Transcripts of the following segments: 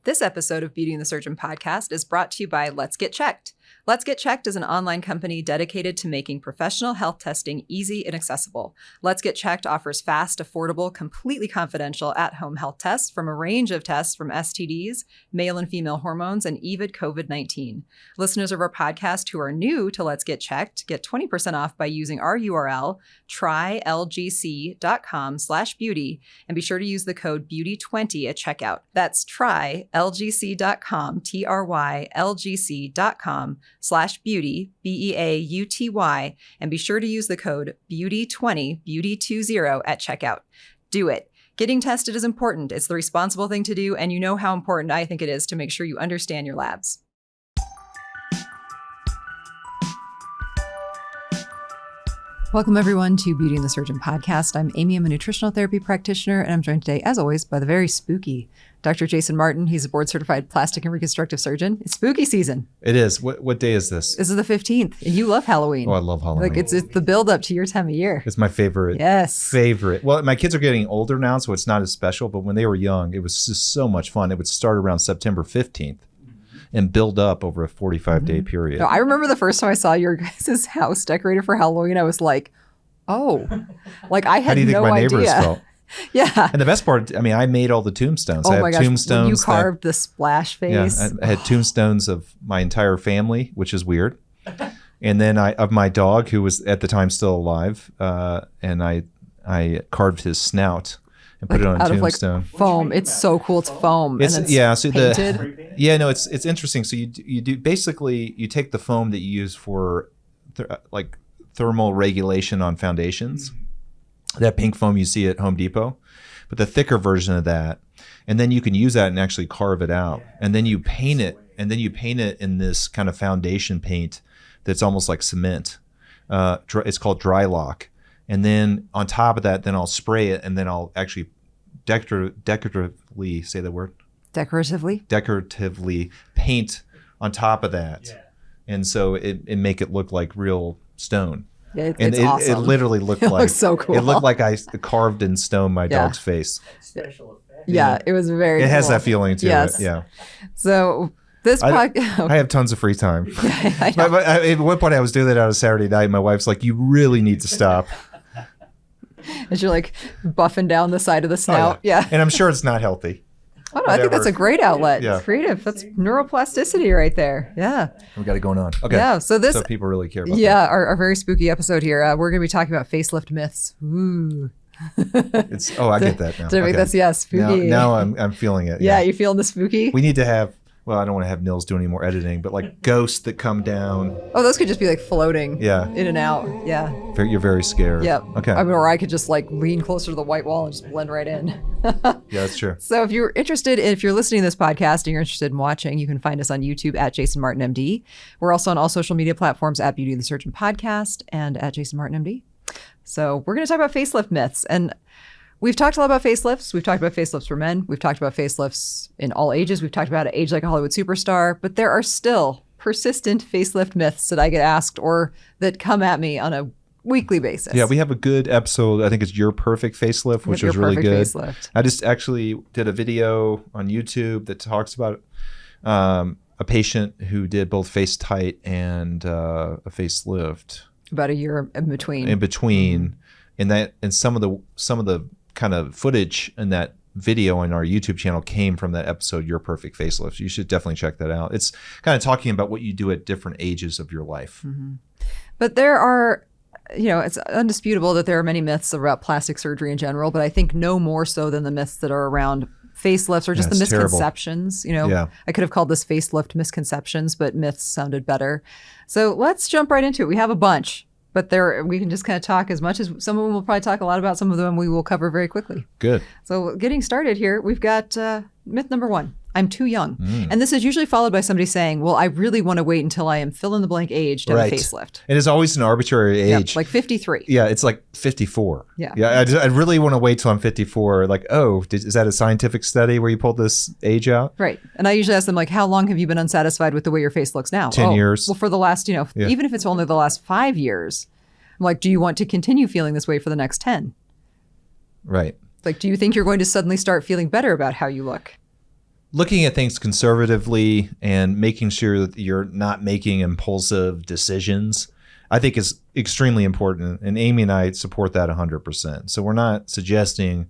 This episode of Beauty and the Surgeon podcast is brought to you by Let's Get Checked. Let's Get Checked is an online company dedicated to making professional health testing easy and accessible. Let's Get Checked offers fast, affordable, completely confidential at-home health tests from a range of tests from STDs, male and female hormones, and even COVID-19. Listeners of our podcast who are new to Let's Get Checked get 20% off by using our URL, trylgc.com/beauty, and be sure to use the code BEAUTY20 at checkout. That's trylgc.com, trylgc.com/beauty, BEAUTY, and be sure to use the code BEAUTY20, BEAUTY20 at checkout. Do it. Getting tested is important. It's the responsible thing to do, and you know how important I think it is to make sure you understand your labs. Welcome, everyone, to Beauty and the Surgeon podcast. I'm Amy. I'm a nutritional therapy practitioner, and I'm joined today, as always, by the very spooky Dr. Jason Martin. He's a board-certified plastic and reconstructive surgeon. It's spooky season. It is. What day is this? This is the 15th, and you love Halloween. Oh, I love Halloween. Like, it's the build-up to your time of year. It's my favorite. Yes. Favorite. Well, my kids are getting older now, so it's not as special, but when they were young, it was just so much fun. It would start around September 15th. And build up over a 45-day period. No, I remember the first time I saw your guys' house decorated for Halloween, I was like, oh, like I had no idea. How do you think my neighbors felt? Yeah. And the best part, I mean, I made all the tombstones. Oh my gosh, tombstones when you carved the splash face. Yeah, I had tombstones of my entire family, which is weird. And then of my dog, who was at the time still alive, and I carved his snout. And put it on a tombstone. Like foam. It's so cool. It's foam. It's, and yeah. So painted. It's interesting. So you do basically you take the foam that you use for like thermal regulation on foundations, that pink foam you see at Home Depot, but the thicker version of that, and then you can use that and actually carve it out, and then you paint it, in this kind of foundation paint that's almost like cement. It's called dry lock. And then on top of that, then I'll spray it, and then I'll actually decoratively, say the word? Decoratively paint on top of that. Yeah. And so it make it look like real stone. Yeah, it's awesome. It literally looked it like looks so cool. It looked like I carved in stone my dog's face. Special effect. Yeah, it was very It has cool. that feeling to it. Yeah. So this podcast, I have tons of free time. Yeah, but at one point I was doing that on a Saturday night. My wife's like, "You really need to stop." As you're like buffing down the side of the snout. Oh, yeah. And I'm sure it's not healthy. Oh, no, I think that's a great outlet. Yeah. Creative. That's neuroplasticity right there. Yeah. We got it going on. Okay. Yeah. So people really care about that. Our very spooky episode here. We're going to be talking about facelift myths. Ooh. I get that now. That's spooky. Now I'm feeling it. Yeah. You feeling the spooky? We need to have. Well, I don't want to have Nils do any more editing, but like ghosts that come down. Oh, those could just be like floating in and out. Yeah. You're very scared. Yep. Okay. I mean, or I could just like lean closer to the white wall and just blend right in. Yeah, that's true. So if you're listening to this podcast and you're interested in watching, you can find us on YouTube at Jason Martin MD. We're also on all social media platforms at Beauty and the Surgeon Podcast and at Jason Martin MD. So we're going to talk about facelift myths. And we've talked a lot about facelifts. We've talked about facelifts for men. We've talked about facelifts in all ages. We've talked about how to age like a Hollywood superstar. But there are still persistent facelift myths that I get asked or that come at me on a weekly basis. Yeah, we have a good episode. I think it's Your Perfect Facelift, which was really good. Facelift. I just actually did a video on YouTube that talks about a patient who did both face tight and a facelift. About a year in between. And some of the kind of footage in that video on our YouTube channel came from that episode, Your Perfect Facelift. You should definitely check that out. It's kind of talking about what you do at different ages of your life. Mm-hmm. But there are, it's undisputable that there are many myths about plastic surgery in general, but I think no more so than the myths that are around facelifts or just the misconceptions. Terrible. I could have called this facelift misconceptions, but myths sounded better. So let's jump right into it. We have a bunch. But we can just kind of talk as much as some of them we'll probably talk a lot about. Some of them we will cover very quickly. Good. So getting started here, we've got myth number 1. I'm too young. And this is usually followed by somebody saying, well, I really want to wait until I am fill in the blank age to have a facelift. It is always an arbitrary age. Like 53. Yeah, it's like 54. Yeah. I really want to wait till I'm 54. Like, is that a scientific study where you pulled this age out? Right. And I usually ask them, like, how long have you been unsatisfied with the way your face looks now? 10 years. Well, for the last, even if it's only the last 5 years, I'm like, do you want to continue feeling this way for the next 10? Right. Like, do you think you're going to suddenly start feeling better about how you look? looking at things conservatively and making sure that you're not making impulsive decisions, I think is extremely important. And Amy and I support that 100%. So we're not suggesting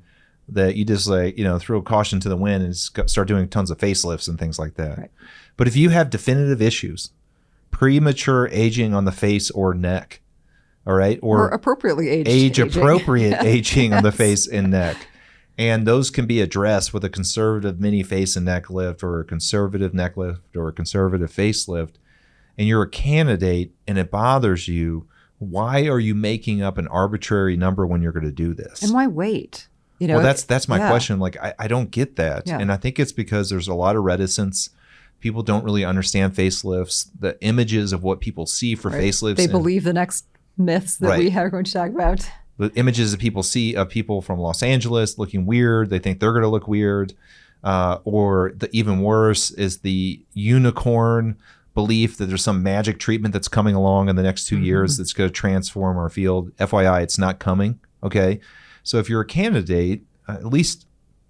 that you just throw caution to the wind and start doing tons of facelifts and things like that. Right. But if you have definitive issues, premature aging on the face or neck, all right, or appropriately aged age-appropriate aging on the face and neck, and those can be addressed with a conservative mini face and neck lift or a conservative neck lift or a conservative facelift, and you're a candidate and it bothers you, why are you making up an arbitrary number when you're going to do this? And why wait? Well, that's my question. Like, I don't get that. Yeah. And I think it's because there's a lot of reticence. People don't really understand facelifts, the images of what people see for facelifts. They believe the next myths that we are going to talk about. The images that people see of people from Los Angeles looking weird, they think they're going to look weird. Or the even worse is the unicorn belief that there's some magic treatment that's coming along in the next 2 years that's going to transform our field. FYI, it's not coming. Okay. So if you're a candidate, at least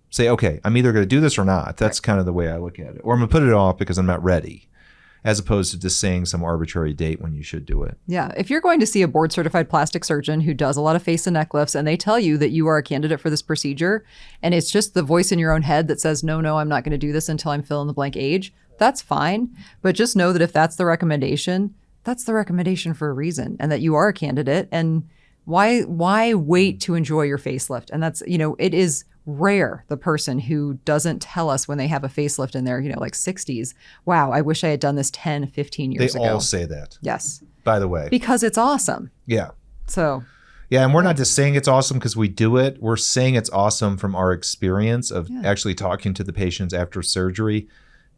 say, okay, I'm either going to do this or not. That's kind of the way I look at it. Or I'm going to put it off because I'm not ready, as opposed to just saying some arbitrary date when you should do it. Yeah. If you're going to see a board certified plastic surgeon who does a lot of face and neck lifts and they tell you that you are a candidate for this procedure and it's just the voice in your own head that says, no, I'm not going to do this until I'm fill in the blank age, that's fine. But just know that if that's the recommendation, that's the recommendation for a reason, and that you are a candidate. And why wait to enjoy your facelift? And that's, it is rare, the person who doesn't tell us when they have a facelift in their, like 60s, wow, I wish I had done this 10, 15 years ago. They all say that. Yes. By the way. Because it's awesome. Yeah. So. Yeah, and we're not just saying it's awesome because we do it. We're saying it's awesome from our experience of actually talking to the patients after surgery.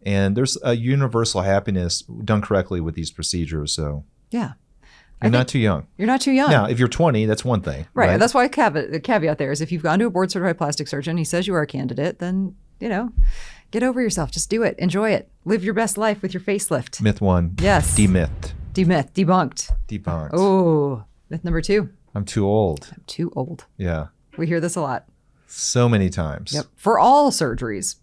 And there's a universal happiness done correctly with these procedures. So. Yeah. You're not too young. You're not too young. Now, if you're 20, that's one thing. Right. And that's why the caveat there is if you've gone to a board certified plastic surgeon, he says you are a candidate, then, get over yourself. Just do it. Enjoy it. Live your best life with your facelift. Myth 1. Yes. Demythed. Debunked. Debunked. Oh, myth number 2. I'm too old. I'm too old. Yeah. We hear this a lot. So many times. Yep. For all surgeries,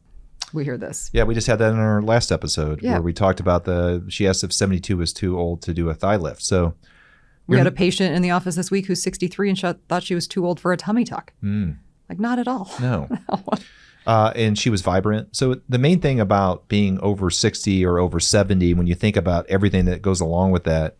we hear this. Yeah, we just had that in our last episode where we talked about she asked if 72 was too old to do a thigh lift. So we had a patient in the office this week who's 63 and thought she was too old for a tummy tuck. Like, not at all. No. And she was vibrant. So the main thing about being over 60 or over 70, when you think about everything that goes along with that,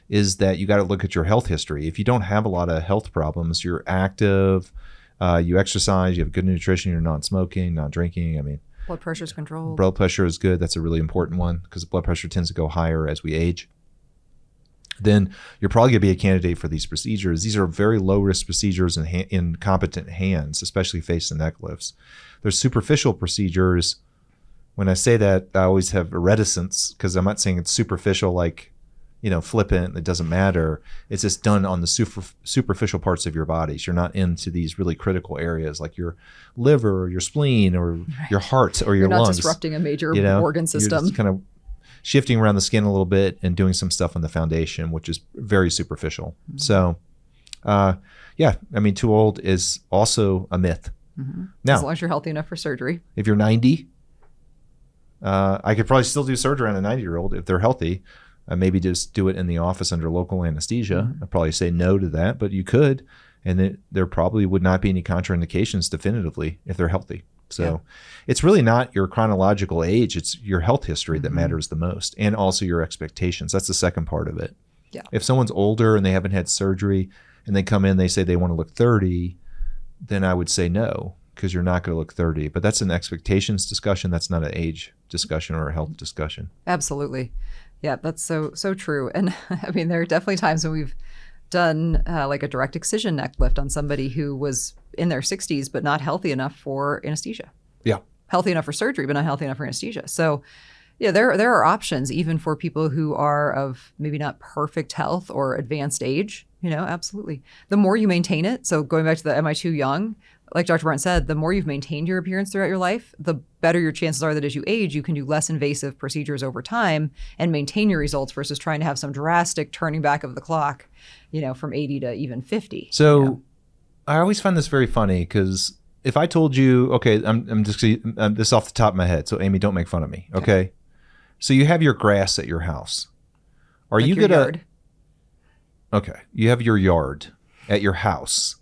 is that you got to look at your health history. If you don't have a lot of health problems, you're active, you exercise, you have good nutrition, you're not smoking, not drinking. I mean, blood pressure's controlled. Blood pressure is good. That's a really important one because blood pressure tends to go higher as we age. Then you're probably going to be a candidate for these procedures. These are very low-risk procedures in competent hands, especially face and neck lifts. There's superficial procedures. When I say that, I always have a reticence because I'm not saying it's superficial like, flippant, it doesn't matter. It's just done on the superficial parts of your bodies. You're not into these really critical areas like your liver or your spleen or your heart or your lungs. You're not disrupting a major organ system. You're just kind of shifting around the skin a little bit and doing some stuff on the foundation, which is very superficial. So, too old is also a myth. Now, as long as you're healthy enough for surgery. If you're 90, I could probably still do surgery on a 90-year-old if they're healthy. Maybe just do it in the office under local anesthesia. I'd probably say no to that, but you could. And there probably would not be any contraindications definitively if they're healthy. So it's really not your chronological age. It's your health history that matters the most, and also your expectations. That's the second part of it. Yeah. If someone's older and they haven't had surgery and they come in, they say they want to look 30, then I would say no, because you're not going to look 30. But that's an expectations discussion. That's not an age discussion or a health discussion. Absolutely. Yeah, that's so true. And I mean, there are definitely times when we've done like a direct excision neck lift on somebody who was in their 60s but not healthy enough for anesthesia. Yeah. Healthy enough for surgery but not healthy enough for anesthesia. So yeah, there are options even for people who are of maybe not perfect health or advanced age. Absolutely. The more you maintain it, so going back to the am I too young, like Dr. Barton said, the more you've maintained your appearance throughout your life, the better your chances are that as you age, you can do less invasive procedures over time and maintain your results versus trying to have some drastic turning back of the clock, from 80 to even 50. So I always find this very funny because if I told you, okay, I'm just this off the top of my head, so Amy, don't make fun of me, okay? So you have your grass at your house. Are Like you your gonna? yard. Okay, you have your yard at your house.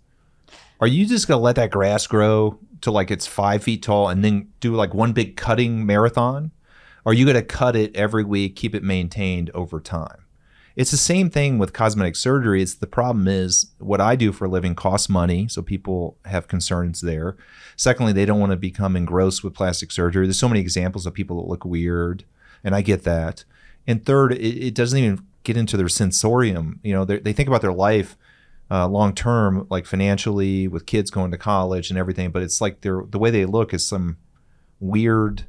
Are you just gonna let that grass grow to like it's 5 feet tall and then do like one big cutting marathon? Or are you gonna cut it every week, keep it maintained over time? It's the same thing with cosmetic surgery. It's the problem is what I do for a living costs money, so people have concerns there. Secondly, they don't want to become engrossed with plastic surgery. There's so many examples of people that look weird, and I get that. And third, it doesn't even get into their sensorium. You know, they think about their life long term, like financially, with kids going to college and everything. But it's like the way they look is some weird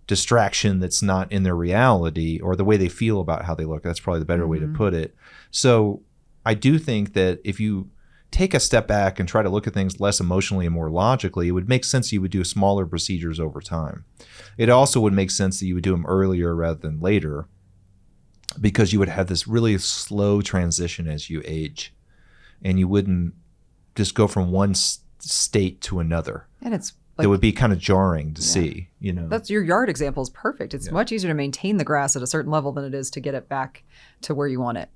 distraction that's not in their reality, or the way they feel about how they look. That's probably the better way to put it. So I do think that if you take a step back and try to look at things less emotionally and more logically, it would make sense you would do smaller procedures over time. It also would make sense that you would do them earlier rather than later, because you would have this really slow transition as you age, and you wouldn't just go from one state to another. And it's it would be kind of jarring to see, you know. That's your yard example is perfect. It's much easier to maintain the grass at a certain level than it is to get it back to where you want it.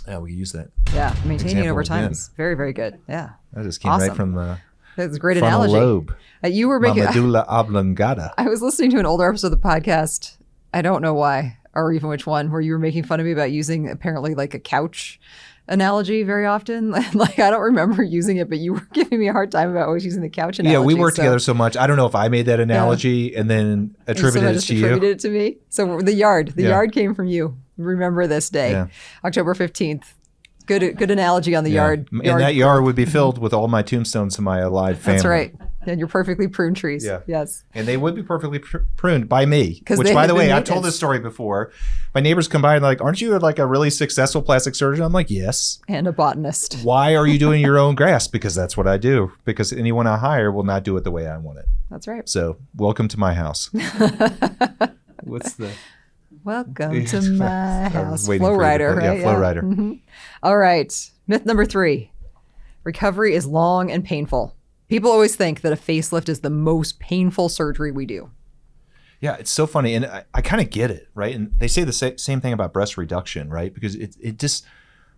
Yeah, we use that. Yeah, maintaining it over time again. is very, very good. Yeah. That just came Awesome. right from the That's a great frontal analogy. lobe. You were making. Medulla oblongata. I was listening to an older episode of the podcast. I don't know why or even which one, where you were making fun of me about using apparently like a couch analogy very often. Like I don't remember using it, but you were giving me a hard time about always using the couch analogy. Yeah, we work together so much. I don't know if I made that analogy and then attributed it to you. Attributed it to me. So the yard came from you. Remember this day, Yeah. October 15th. Good analogy on the yard. And that yard would be filled with all my tombstones to my alive family. That's right. And your perfectly pruned trees. Yeah. Yes. And they would be perfectly pruned by me. 'Cause Which, they by have the way, been I've told maintenance. this story before. My neighbors come by and like, aren't you like a really successful plastic surgeon? I'm like, yes. And a botanist. Why are you doing your own grass? Because that's what I do. Because anyone I hire will not do it the way I want it. That's right. So welcome to my house. What's the... Welcome to my I was house. waiting Flow for you to rider, put- right? yeah, Flow rider. Mhm. All right. Myth number 3. Recovery is long and painful. People always think that a facelift is the most painful surgery we do. Yeah, it's so funny. And I kind of get it, right? And they say the same thing about breast reduction, right? Because it just,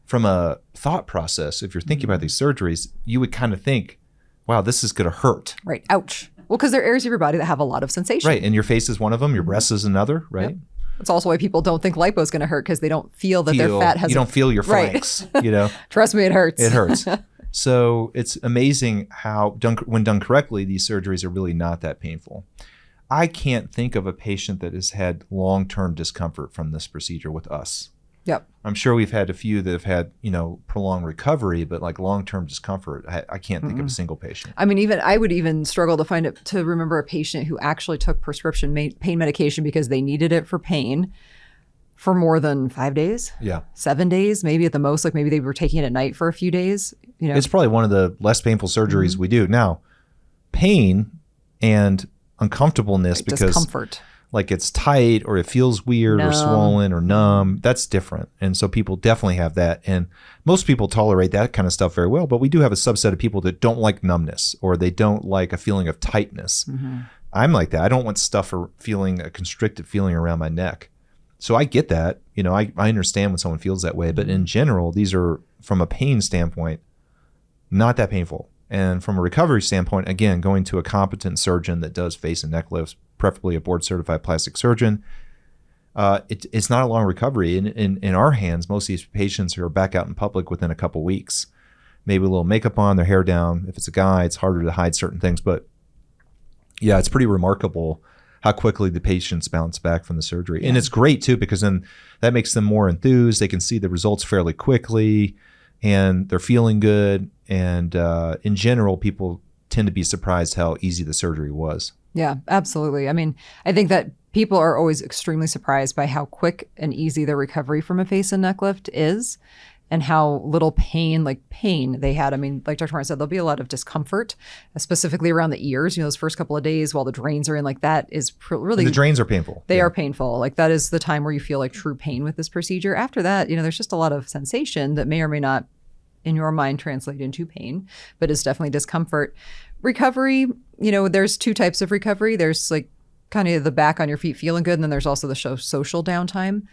from a thought process, if you're thinking about these surgeries, you would kind of think, wow, this is going to hurt. Right. Ouch. Well, because there are areas of your body that have a lot of sensation. Right. And your face is one of them. Your breast is another, right? Yep. That's also why people don't think lipo is going to hurt, because they don't feel that their fat has You don't feel your Right. flanks, you know? Trust me, it hurts. It hurts. So it's amazing how, when done correctly, these surgeries are really not that painful. I can't think of a patient that has had long-term discomfort from this procedure with us. Yep. I'm sure we've had a few that have had, prolonged recovery, but like long-term discomfort, I can't think of a single patient. I mean, I would even struggle to remember a patient who actually took prescription pain medication because they needed it for pain for more than 5 days, Yeah. 7 days, maybe at the most. Like maybe they were taking it at night for a few days. It's probably one of the less painful surgeries we do. Now, pain and uncomfortableness like because discomfort. like it's tight or it feels weird or Numb. swollen or numb, that's different. And so people definitely have that. And most people tolerate that kind of stuff very well, but we do have a subset of people that don't like numbness or they don't like a feeling of tightness. I'm like that. I don't want stuff or feeling a constricted feeling around my neck. So I get that. I understand when someone feels that way, but in general, these are, from a pain standpoint, not that painful. And from a recovery standpoint, again, going to a competent surgeon that does face and neck lifts, preferably a board-certified plastic surgeon, it's not a long recovery. In our hands, most of these patients are back out in public within a couple weeks. Maybe a little makeup on, their hair down. If it's a guy, it's harder to hide certain things. But yeah, it's pretty remarkable how quickly the patients bounce back from the surgery. Yeah. And it's great too, because then that makes them more enthused. They can see the results fairly quickly and they're feeling good. And in general, people tend to be surprised how easy the surgery was. Yeah, absolutely. I mean, I think that people are always extremely surprised by how quick and easy the recovery from a face and neck lift is and how little pain they had. I mean, like Dr. Martin said, there'll be a lot of discomfort, specifically around the ears. Those first couple of days while the drains are in, like that is really... And the drains are painful. They are painful. Like that is the time where you feel like true pain with this procedure. After that, there's just a lot of sensation that may or may not, in your mind, translate into pain, but is definitely discomfort. recovery, there's two types of recovery. There's like kind of the back on your feet feeling good, and then there's also the social downtime.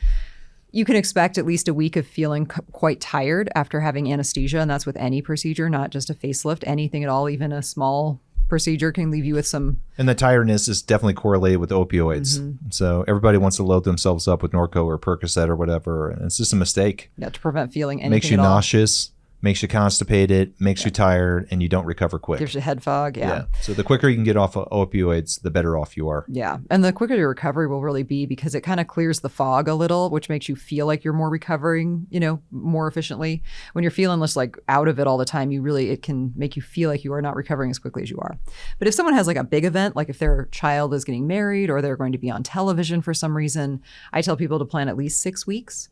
You can expect at least a week of feeling quite tired after having anesthesia, and that's with any procedure, not just a facelift. Anything at all, even a small procedure can leave you with some. And the tiredness is definitely correlated with opioids. Mm-hmm. So everybody wants to load themselves up with Norco or Percocet or whatever, and it's just a mistake. Yeah, to prevent feeling anything. Makes you at all. nauseous. Makes you constipated, makes you tired, and you don't recover quick. Gives you head fog, yeah. So the quicker you can get off of opioids, the better off you are. Yeah, and the quicker your recovery will really be, because it kind of clears the fog a little, which makes you feel like you're more recovering, more efficiently. When you're feeling less like out of it all the time, it can make you feel like you are not recovering as quickly as you are. But if someone has like a big event, like if their child is getting married or they're going to be on television for some reason, I tell people to plan at least 6 weeks.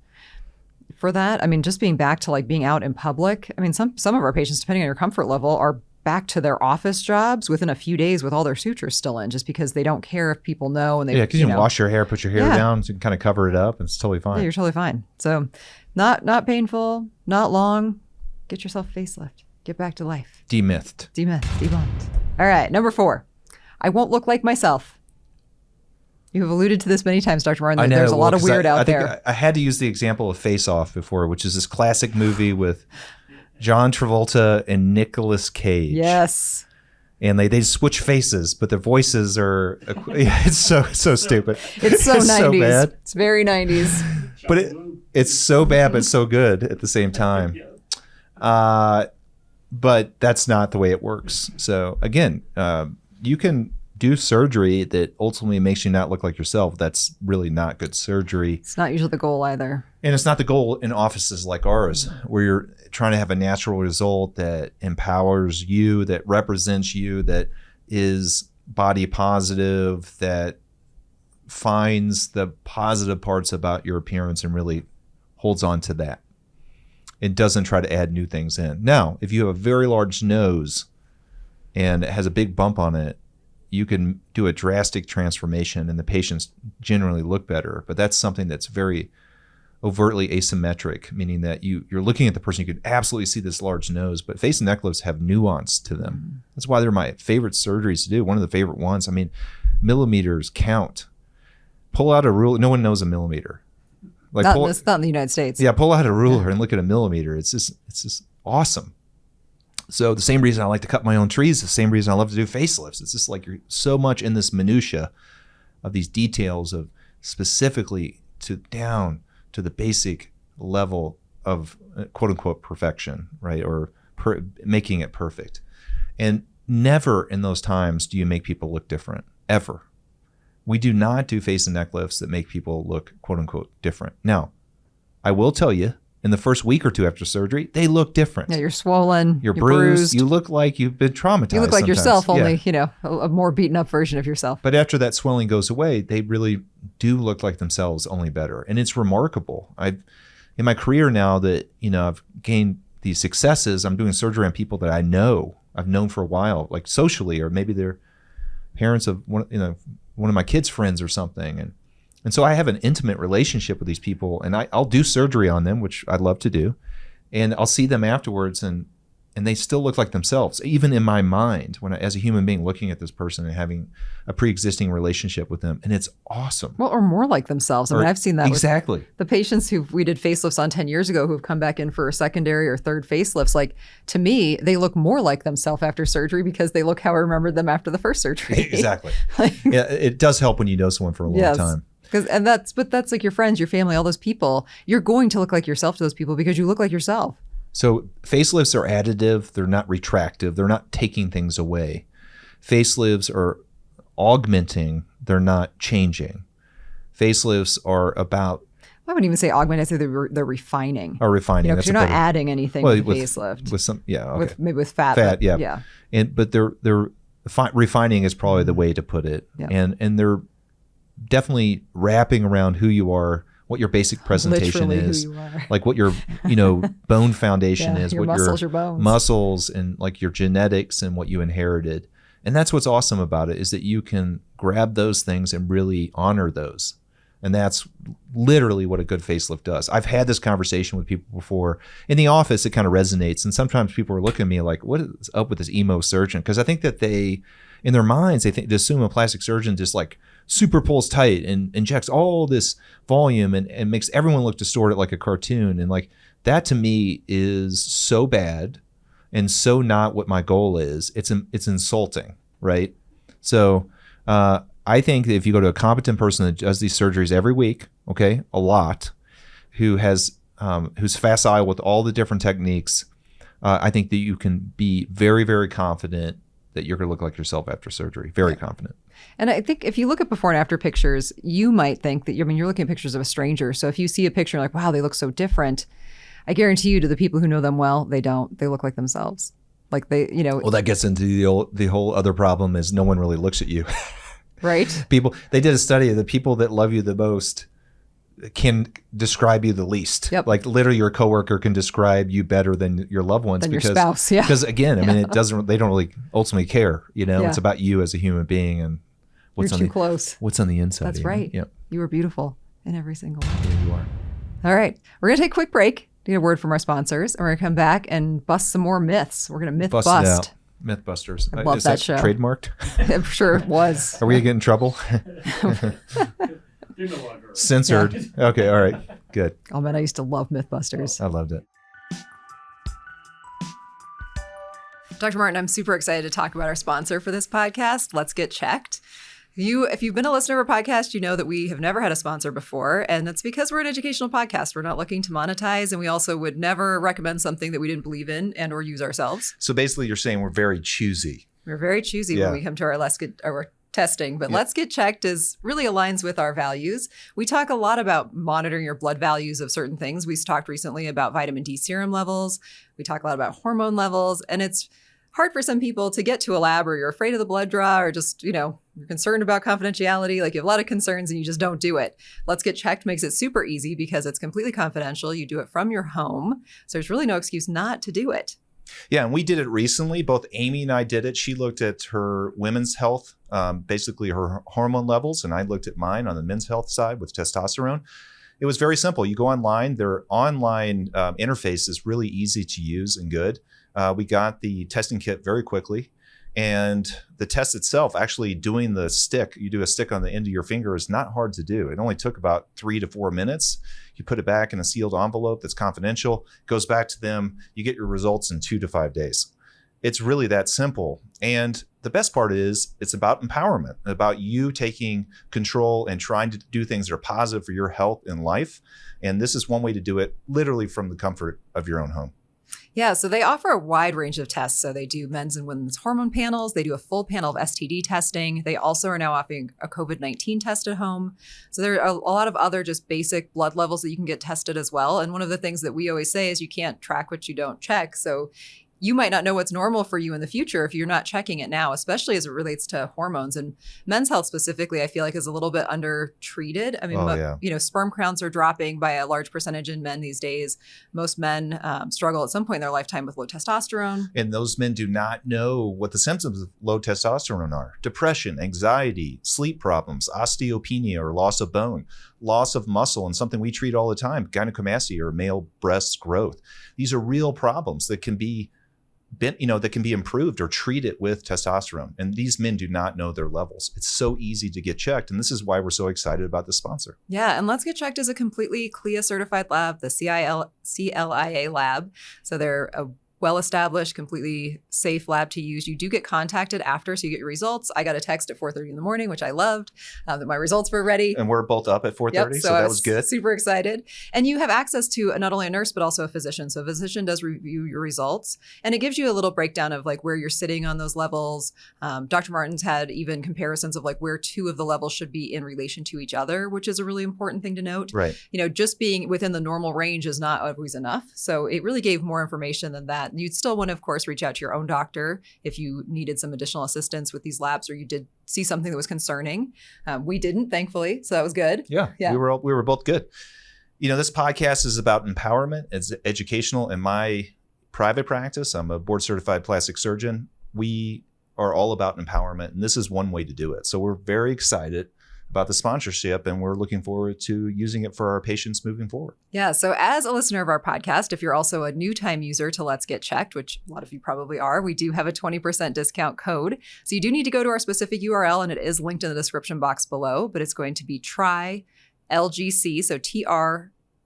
For that, I mean, just being back to like being out in public. I mean, some of our patients, depending on your comfort level, are back to their office jobs within a few days with all their sutures still in, just because they don't care if people know. And they, because you can wash your hair, put your hair down, so you can kind of cover it up, and it's totally fine. Yeah, you're totally fine. So, not painful, not long. Get yourself a facelift. Get back to life. Debunked. All right, number 4. I won't look like myself. You have alluded to this many times, Dr. Martin. I know, there's a lot of weird out there. I had to use the example of Face Off before, which is this classic movie with John Travolta and Nicolas Cage. Yes. And they switch faces, but their voices are, it's so stupid. It's so 90s. So bad. It's very 90s. But it's so bad, but so good at the same time. But that's not the way it works. So again, you can do surgery that ultimately makes you not look like yourself. That's really not good surgery. It's not usually the goal either. And it's not the goal in offices like ours, where you're trying to have a natural result that empowers you, that represents you, that is body positive, that finds the positive parts about your appearance and really holds on to that. It doesn't try to add new things in. Now, if you have a very large nose and it has a big bump on it, you can do a drastic transformation and the patients generally look better. But that's something that's very overtly asymmetric, meaning that you're looking at the person, you can absolutely see this large nose, but face and neck lifts have nuance to them. Mm-hmm. That's why they're my favorite surgeries to do. One of the favorite ones. I mean, millimeters count. Pull out a ruler. No one knows a millimeter. Like not in the United States. Yeah, pull out a ruler and look at a millimeter. It's just awesome. So the same reason I like to cut my own trees, the same reason I love to do facelifts. It's just like you're so much in this minutia of these details of specifically down to the basic level of quote unquote perfection, right? Or making it perfect. And never in those times do you make people look different, ever. We do not do face and neck lifts that make people look quote unquote different. Now, I will tell you, in the first week or two after surgery, they look different. Yeah, you're swollen. You're bruised. You look like you've been traumatized. You look like sometimes. Yourself, only, a more beaten up version of yourself. But after that swelling goes away, they really do look like themselves, only better. And it's remarkable. In my career now that, I've gained these successes, I'm doing surgery on people that I've known for a while, like socially, or maybe they're parents of one of my kids' friends or something. And so I have an intimate relationship with these people, and I'll do surgery on them, which I'd love to do. And I'll see them afterwards, and they still look like themselves, even in my mind, when as a human being looking at this person and having a pre-existing relationship with them. And it's awesome. Well, or more like themselves. I mean, I've seen that exactly. With the patients who we did facelifts on 10 years ago who've come back in for a secondary or third facelifts. Like, to me, they look more like themselves after surgery because they look how I remembered them after the first surgery. Exactly. Yeah, it does help when you know someone for a long time. But that's like your friends, your family, all those people. You're going to look like yourself to those people because you look like yourself. So facelifts are additive. They're not retractive. They're not taking things away. Facelifts are augmenting. They're not changing. Facelifts are about... I wouldn't even say augment. I say they're refining. Or refining. Because you're not adding anything to the facelift. With some, yeah, okay. Maybe with fat. Fat, yeah. But they're refining is probably the way to put it. Yeah. And they're definitely wrapping around who you are, what your basic presentation is, who you are. Like what your bone foundation is, your what muscles, your bones, muscles, and like your genetics and what you inherited. And that's what's awesome about it, is that you can grab those things and really honor those. And that's literally what a good facelift does. I've had this conversation with people before. In the office, it kind of resonates. And sometimes people are looking at me like, what is up with this emo surgeon? Because I think that they, in their minds, they assume a plastic surgeon just like super pulls tight and injects all this volume and makes everyone look distorted like a cartoon. And like that to me is so bad and so not what my goal is. It's insulting, right? So I think that if you go to a competent person that does these surgeries every week, okay, a lot, who's facile with all the different techniques, I think that you can be very, very confident that you're going to look like yourself after surgery. Very confident. And I think if you look at before and after pictures, you might think that you're looking at pictures of a stranger. So if you see a picture like, wow, they look so different, I guarantee you to the people who know them well, they don't. They look like themselves. Like they, Well, that gets into the whole other problem is no one really looks at you. Right. They did a study of the people that love you the most can describe you the least. Yep. Like literally your coworker can describe you better than your loved ones than your spouse. Yeah. Because again, they don't really ultimately care, It's about you as a human being and what's You're too close. What's on the inside. That's right. Yep. You were beautiful in every single way. There you are. All right. We're going to take a quick break, get a word from our sponsors, and we're going to come back and bust some more myths. We're going to bust. It out. Mythbusters. I love that show. Trademarked? I'm sure it was. Are we going to get in trouble? You're no longer Censored. Yeah. Okay. All right. Good. Oh man, I used to love Mythbusters. I loved it. Dr. Martin, I'm super excited to talk about our sponsor for this podcast, Let's Get Checked. If you've been a listener of our podcast, you know that we have never had a sponsor before, and that's because we're an educational podcast. We're not looking to monetize, and we also would never recommend something that we didn't believe in and or use ourselves. So basically you're saying we're very choosy. We're very choosy when we come to our testing, but Let's Get Checked really aligns with our values. We talk a lot about monitoring your blood values of certain things. We talked recently about vitamin D serum levels. We talk a lot about hormone levels, and it's hard for some people to get to a lab, or you're afraid of the blood draw, or just, you're concerned about confidentiality. Like you have a lot of concerns and you just don't do it. Let's Get Checked makes it super easy because it's completely confidential. You do it from your home. So there's really no excuse not to do it. Yeah, and we did it recently. Both Amy and I did it. She looked at her women's health, basically her hormone levels, and I looked at mine on the men's health side with testosterone. It was very simple. You go online. Their online interface is really easy to use and good. We got the testing kit very quickly. And the test itself, actually doing the stick, you do a stick on the end of your finger, is not hard to do. It only took about 3 to 4 minutes. You put it back in a sealed envelope that's confidential, goes back to them. You get your results in 2 to 5 days. It's really that simple. And the best part is it's about empowerment, about you taking control and trying to do things that are positive for your health and life. And this is one way to do it, literally from the comfort of your own home. Yeah, so they offer a wide range of tests. So they do men's and women's hormone panels. They do a full panel of STD testing. They also are now offering a COVID-19 test at home. So there are a lot of other just basic blood levels that you can get tested as well. And one of the things that we always say is you can't track what you don't check. So you might not know what's normal for you in the future if you're not checking it now, especially as it relates to hormones. And men's health specifically, I feel like is a little bit undertreated. I mean, sperm counts are dropping by a large percentage in men these days. Most men struggle at some point in their lifetime with low testosterone. And those men do not know what the symptoms of low testosterone are. Depression, anxiety, sleep problems, osteopenia or loss of bone, loss of muscle, and something we treat all the time, gynecomastia or male breast growth. These are real problems that can be improved or treated with testosterone. And these men do not know their levels. It's so easy to get checked. And this is why we're so excited about the sponsor. Yeah. And Let's Get Checked is a completely CLIA certified lab, the CLIA lab. So they're a well-established, completely safe lab to use. You do get contacted after, so you get your results. I got a text at 4:30 in the morning, which I loved, that my results were ready. And we're both up at 4:30, yep, so that was good. Super excited. And you have access to not only a nurse, but also a physician. So a physician does review your results, and it gives you a little breakdown of like where you're sitting on those levels. Dr. Martin's had even comparisons of like where 2 of the levels should be in relation to each other, which is a really important thing to note. Right. Just being within the normal range is not always enough. So it really gave more information than that. You'd still want to, of course, reach out to your own doctor if you needed some additional assistance with these labs or you did see something that was concerning. We didn't, thankfully, so that was good. Yeah. We were both good. This podcast is about empowerment. It's educational. In my private practice, I'm a board certified plastic surgeon. We are all about empowerment, and this is one way to do it. So we're very excited about the sponsorship, and we're looking forward to using it for our patients moving forward. Yeah. So as a listener of our podcast, if you're also a new time user to Let's Get Checked, which a lot of you probably are, we do have a 20% discount code. So you do need to go to our specific URL, and it is linked in the description box below, but it's going to be TryLGC. So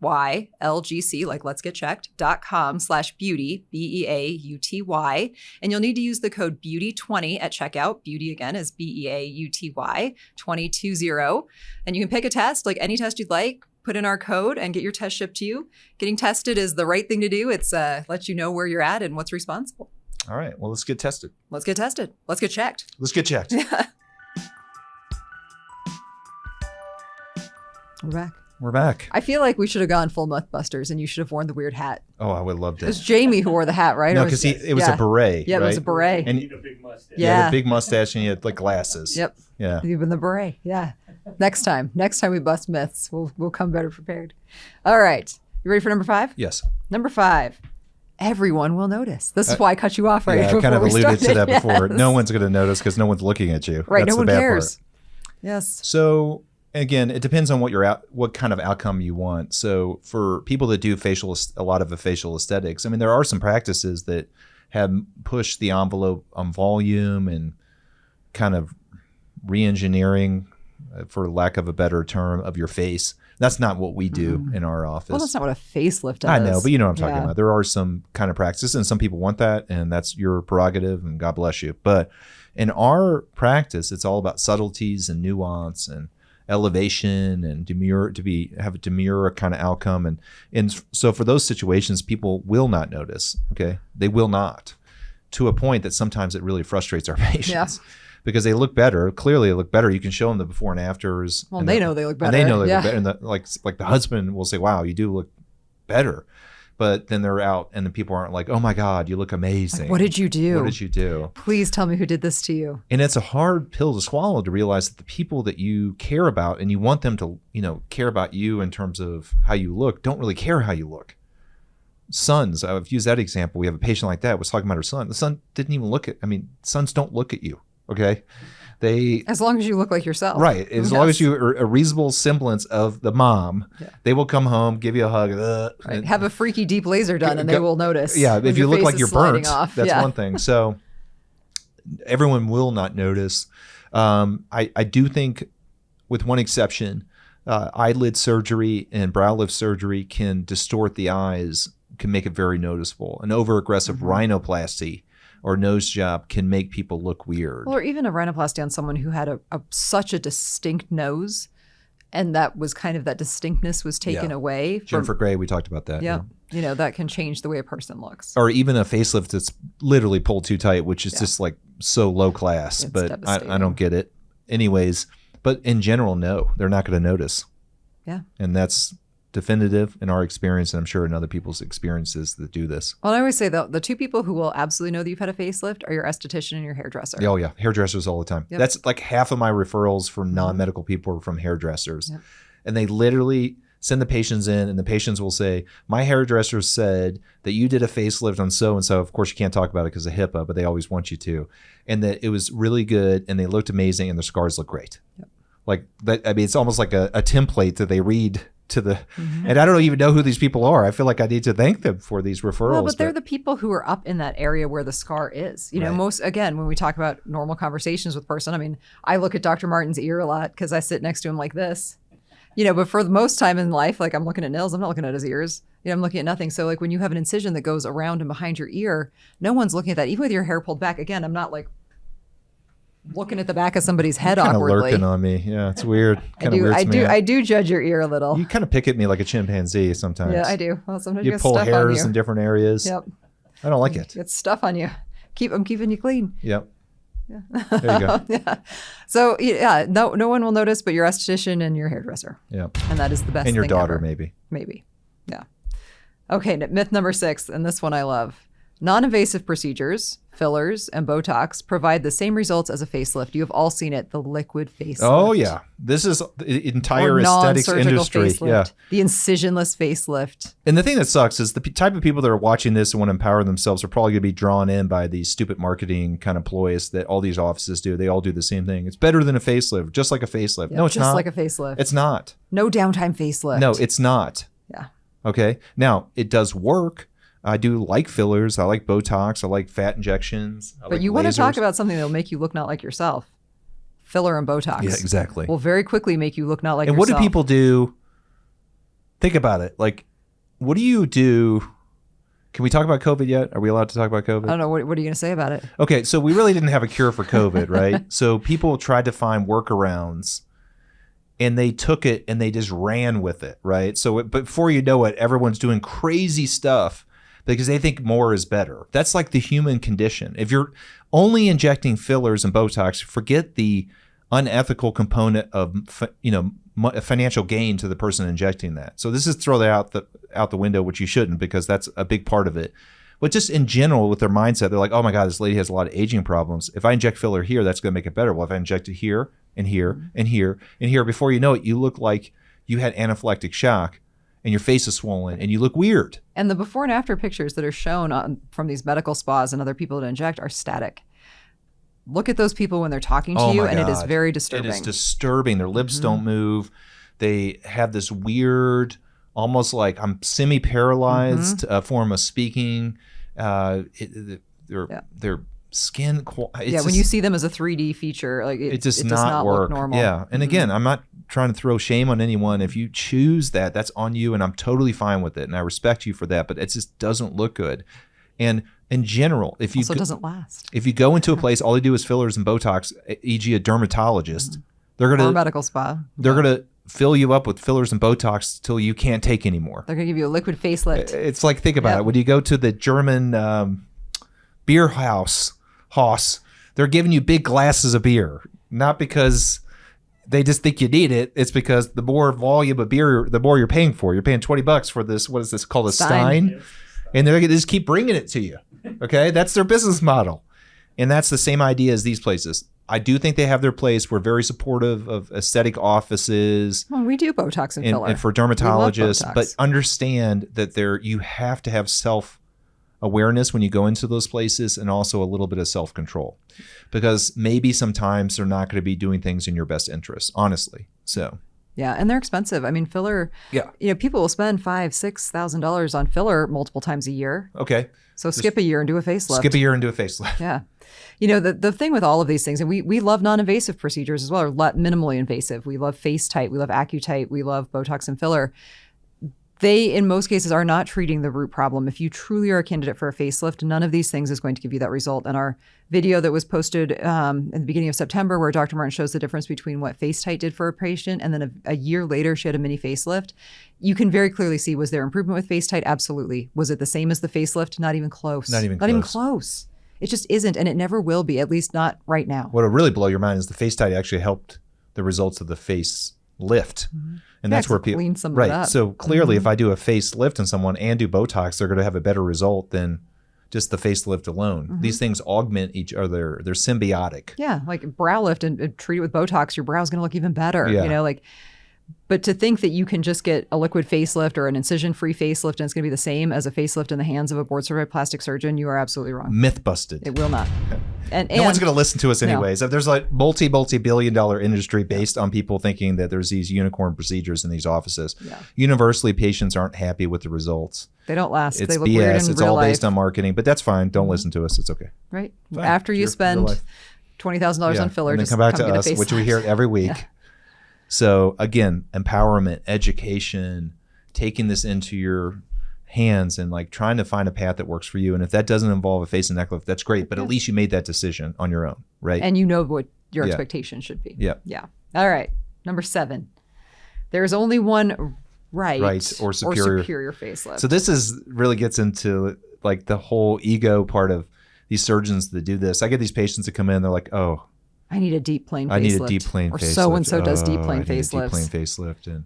TRYLGC, like Let's Get Checked.com/beauty, BEAUTY. And you'll need to use the code BEAUTY20 at checkout. Beauty again is BEAUTY 220. And you can pick a test, like any test you'd like, put in our code and get your test shipped to you. Getting tested is the right thing to do. It's lets you know where you're at and what's responsible. All right. Well, let's get tested. Let's get tested. Let's get checked. Let's get checked. We're back. We're back. I feel like we should have gone full Mythbusters and you should have worn the weird hat. Oh, I would love It to. was Jamie who wore the hat, right? No, because it was a beret. Yeah, right? it was a beret. And You need a big mustache. he had Yeah. a big mustache and he had like glasses. Yep. Yeah. Even the beret. Yeah. Next time we bust myths, we'll come better prepared. All right. You ready for number 5? Yes. Number 5. Everyone will notice. This is why I cut you off right Yeah, before I kind of we alluded to started. that before. Yes. No one's going to notice because no one's looking at you. Right. That's No one the bad cares. part. Yes. So again, it depends on what kind of outcome you want. So for people that do a lot of the facial aesthetics, I mean, there are some practices that have pushed the envelope on volume and kind of re-engineering, for lack of a better term, of your face. That's not what we do in our office. Well, that's not what a facelift does. I know, but you know what I'm talking Yeah. about. There are some kind of practices, and some people want that, and that's your prerogative, and God bless you. But in our practice, it's all about subtleties and nuance and elevation and have a demure kind of outcome. And so for those situations, people will not notice. Okay. They will not, to a point that sometimes it really frustrates our patients. Because they look better. Clearly, they look better. You can show them the before and afters. Well, and they know they look better. And they know they Yeah. look better. And like the husband will say, "Wow, you do look better," but then they're out, and the people aren't like, "Oh my God, you look amazing." Like, what did you do? What did you do? Please tell me who did this to you. And it's a hard pill to swallow to realize that the people that you care about and you want them to, care about you in terms of how you look, don't really care how you look. Sons, I've used that example. We have a patient like that was talking about her son. The son didn't even sons don't look at you. Okay. As long as you look like yourself. Right. As long as you are a reasonable semblance of the mom, they will come home, give you a hug. Right. Have a freaky deep laser done and they will notice. Yeah. If you look like you're burnt, off. that's one thing. So everyone will not notice. I do think, with one exception, eyelid surgery and brow lift surgery can distort the eyes, can make it very noticeable. An over-aggressive rhinoplasty or nose job can make people look weird. Or even a rhinoplasty on someone who had such a distinct nose, and that was kind of that distinctness was taken away. Jennifer Grey, we talked about that. Yeah. That can change the way a person looks. Or even a facelift that's literally pulled too tight, which is just like so low class. It's but I don't get it. Anyways, but in general, no, they're not going to notice. Yeah. And that's definitive in our experience, and I'm sure in other people's experiences that do this. Well, I always say the two people who will absolutely know that you've had a facelift are your esthetician and your hairdresser. Oh yeah, hairdressers all the time. Yep. That's like half of my referrals from non-medical people are from hairdressers. Yep. And they literally send the patients in, and the patients will say, "My hairdresser said that you did a facelift on so and so." Of course, you can't talk about it because of HIPAA, but they always want you to. And that it was really good, and they looked amazing, and their scars look great. Yep. Like that. I mean, it's almost like a template that they read to the, and I don't even know who these people are. I feel like I need to thank them for these referrals. Well, but they're the people who are up in that area where the scar is. You know, again, when we talk about normal conversations with person, I mean, I look at Dr. Martin's ear a lot because I sit next to him like this. But for the most time in life, like I'm looking at nails, I'm not looking at his ears. I'm looking at nothing. So like when you have an incision that goes around and behind your ear, no one's looking at that. Even with your hair pulled back, again, I'm not like looking at the back of somebody's head kind of awkwardly. lurking on me. Yeah, it's weird. I do judge your ear a little. You kind of pick at me like a chimpanzee sometimes. Yeah, I do. Well, sometimes You get pull stuff on hairs you. in different areas. Yep. I don't like it. Get stuff on you. I'm keeping you clean. Yep. Yeah. There you go. Yeah. So yeah, no one will notice, but your esthetician and your hairdresser. Yeah. And that is the best. And your thing daughter, ever. maybe. Yeah. Okay. Myth number 6, and this one I love: non-invasive procedures, fillers, and Botox provide the same results as a facelift. You have all seen it, the liquid facelift. Oh, yeah. This is the entire or aesthetics non-surgical industry. Facelift, Yeah. the incisionless facelift. And the thing that sucks is the type of people that are watching this and want to empower themselves are probably going to be drawn in by these stupid marketing kind of ploys that all these offices do. They all do the same thing. It's better than a facelift, just like a facelift. Yep, No, it's just not. like a facelift. It's not. No downtime facelift. No, it's not. Yeah. Okay. Now, it does work. I do like fillers. I like Botox. I like fat injections. But you want to talk about something that'll make you look not like yourself. Filler and Botox. Yeah, exactly. Will very quickly make you look not like and yourself. what do people do? Think about it. Like, what do you do? Can we talk about COVID yet? Are we allowed to talk about COVID? I don't know. What are you going to say about it? Okay, so we really didn't have a cure for COVID, right? So people tried to find workarounds, and they took it and they just ran with it, right? So before you know it, everyone's doing crazy stuff because they think more is better. That's like the human condition. If you're only injecting fillers and Botox, forget the unethical component of financial gain to the person injecting that. So this is throw that out the window, which you shouldn't, because that's a big part of it. But just in general, with their mindset, they're like, oh my God, this lady has a lot of aging problems. If I inject filler here, that's going to make it better. Well, if I inject it here and here and here and here, before you know it, you look like you had anaphylactic shock and your face is swollen and you look weird. And the before and after pictures that are shown from these medical spas and other people that inject are static. Look at those people when they're talking to you, and it is very disturbing. It is disturbing. Their lips don't move. They have this weird, almost like I'm semi-paralyzed form of speaking. Their skin. When you see them as a 3D feature, like it does not work. look normal. Yeah, and again, I'm not trying to throw shame on anyone. If you choose that, that's on you, and I'm totally fine with it, and I respect you for that. But it just doesn't look good. And in general, if you also doesn't last. If you go into a place, all they do is fillers and Botox, e.g. a dermatologist, they're gonna or a medical spa. They're gonna fill you up with fillers and Botox till you can't take anymore. They're gonna give you a liquid facelift. It's like, think about it. When you go to the German beer house, they're giving you big glasses of beer, not because they just think you need it. It's because the more volume of beer, the more you're paying for. You're paying $20 for this. What is this called? A Stein. And they're going to just keep bringing it to you. Okay. That's their business model. And that's the same idea as these places. I do think they have their place. We're very supportive of aesthetic offices. Well, we do Botox and filler. And for dermatologists, but understand that you have to have self-awareness when you go into those places, and also a little bit of self-control, because maybe sometimes they're not going to be doing things in your best interest, honestly. So. Yeah, and they're expensive. I mean, filler. Yeah. People will spend $5,000-$6,000 on filler multiple times a year. Okay. So skip a year and do a facelift. Skip a year and do a facelift. Yeah. The thing with all of these things, and we love non-invasive procedures as well, or minimally invasive. We love FaceTite. We love AccuTite. We love Botox and filler. They, in most cases, are not treating the root problem. If you truly are a candidate for a facelift, none of these things is going to give you that result. And our video that was posted in the beginning of September, where Dr. Martin shows the difference between what FaceTite did for a patient, and then a year later, she had a mini facelift. You can very clearly see, was there improvement with FaceTite? Absolutely. Was it the same as the facelift? Not even close. Not even close. It just isn't, and it never will be, at least not right now. What will really blow your mind is the FaceTite actually helped the results of the facelift. And that's where people clean some of it up. So clearly, if I do a facelift on someone and do Botox, they're going to have a better result than just the facelift alone. These things augment each other. They're symbiotic. Yeah, like brow lift and treat it with Botox, your brow's going to look even better. Yeah. But to think that you can just get a liquid facelift or an incision-free facelift and it's going to be the same as a facelift in the hands of a board-certified plastic surgeon, you are absolutely wrong. Myth busted. It will not. And no one's going to listen to us anyways. No. There's like multi-billion-dollar industry based on people thinking that there's these unicorn procedures in these offices. Yeah. Universally, patients aren't happy with the results. They don't last. It's they look BS. Weird in it's real all life. based on marketing, but that's fine. Don't listen to us. It's okay. Right. Fine. After you spend $20,000 on filler, and then just come back to us, which we hear every week. Yeah. So again, empowerment, education, taking this into your hands and like trying to find a path that works for you. And if that doesn't involve a face and neck lift, that's great. But at least you made that decision on your own, right? And you know what your expectation should be. Yeah. Yeah. All right. Number 7. There's only one right or superior facelift. So this really gets into like the whole ego part of these surgeons that do this. I get these patients that come in, they're like, oh, I need a deep plane facelift. I need a deep plane facelift. Or so-and-so does deep plane facelifts. facelifts. Deep plane facelift. And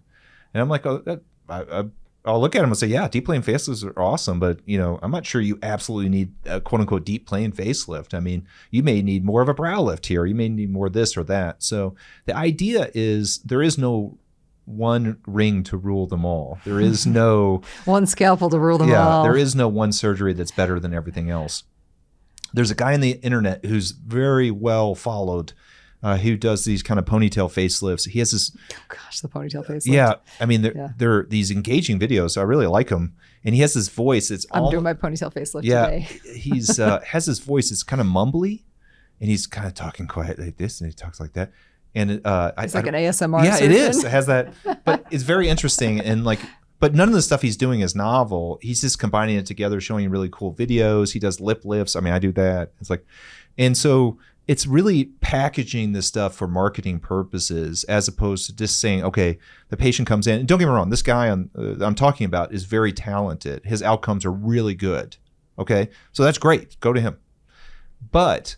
I'm like, oh, I'll look at them and say, yeah, deep plane facelifts are awesome, but I'm not sure you absolutely need a quote unquote deep plane facelift. I mean, you may need more of a brow lift here. You may need more of this or that. So the idea is there is no one ring to rule them all. There is no one scalpel to rule them all. There is no one surgery that's better than everything else. There's a guy on the internet who's very well followed, who does these kind of ponytail facelifts. He has this. Oh gosh, the ponytail facelift. Yeah, I mean, they're these engaging videos. So I really like them, and he has this voice. I'm doing my ponytail facelift today. He's has this voice. It's kind of mumbly, and he's kind of talking quiet like this, and he talks like that. And it's like an ASMR. Yeah, surgeon. It is. It has that, but it's very interesting and like. But none of the stuff he's doing is novel. He's just combining it together, showing really cool videos. He does lip lifts. I mean, I do that. It's like, and so it's really packaging this stuff for marketing purposes, as opposed to just saying, okay, the patient comes in. And don't get me wrong, this guy I'm talking about is very talented. His outcomes are really good. Okay, so that's great. Go to him. But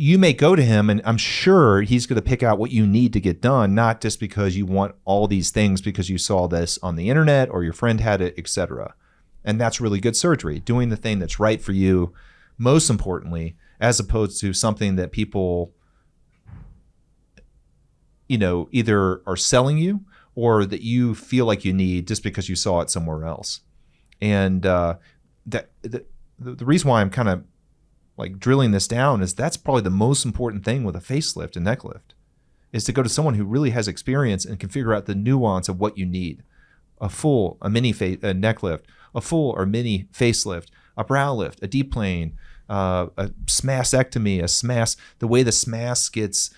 you may go to him and I'm sure he's going to pick out what you need to get done, not just because you want all these things because you saw this on the internet or your friend had it, etc. And that's really good surgery, doing the thing that's right for you, most importantly, as opposed to something that people, either are selling you or that you feel like you need just because you saw it somewhere else. And the reason why I'm kind of like drilling this down is that's probably the most important thing with a facelift and neck lift, is to go to someone who really has experience and can figure out the nuance of what you need. A mini neck lift, a full or mini facelift, a brow lift, a deep plane, a smastectomy, the way the smash gets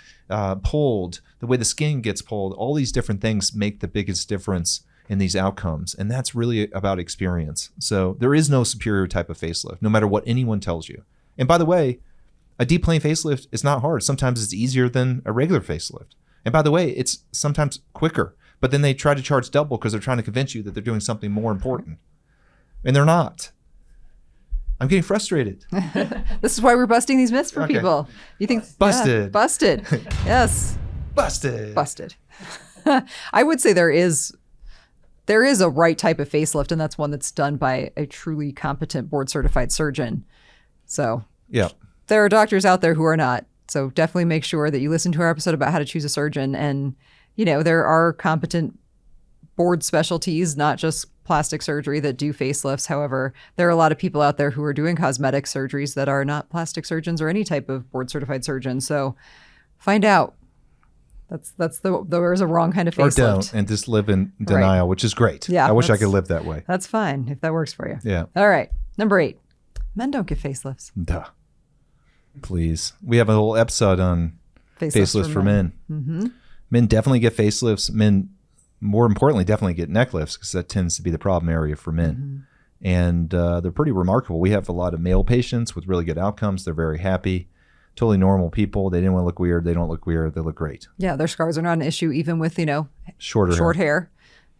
pulled, the way the skin gets pulled, all these different things make the biggest difference in these outcomes. And that's really about experience. So there is no superior type of facelift, no matter what anyone tells you. And by the way, a deep plane facelift is not hard. Sometimes it's easier than a regular facelift. And by the way, it's sometimes quicker. But then they try to charge double because they're trying to convince you that they're doing something more important. And they're not. I'm getting frustrated. This is why we're busting these myths for people. You think busted? Yeah, busted. Yes. Busted. I would say there is a right type of facelift, and that's one that's done by a truly competent board certified surgeon. So yeah, there are doctors out there who are not. So definitely make sure that you listen to our episode about how to choose a surgeon. And, there are competent board specialties, not just plastic surgery, that do facelifts. However, there are a lot of people out there who are doing cosmetic surgeries that are not plastic surgeons or any type of board certified surgeon. So find out. There's a wrong kind of facelift. Or don't, and just live in denial, which is great. Yeah, I wish I could live that way. That's fine if that works for you. Yeah. All right. Number 8. Men don't get facelifts. Duh. Please. We have a whole episode on facelifts for men. Mm-hmm. Men definitely get facelifts. Men, more importantly, definitely get neck lifts because that tends to be the problem area for men. Mm-hmm. And they're pretty remarkable. We have a lot of male patients with really good outcomes. They're very happy. Totally normal people. They didn't want to look weird. They don't look weird. They look great. Yeah, their scars are not an issue even with, short hair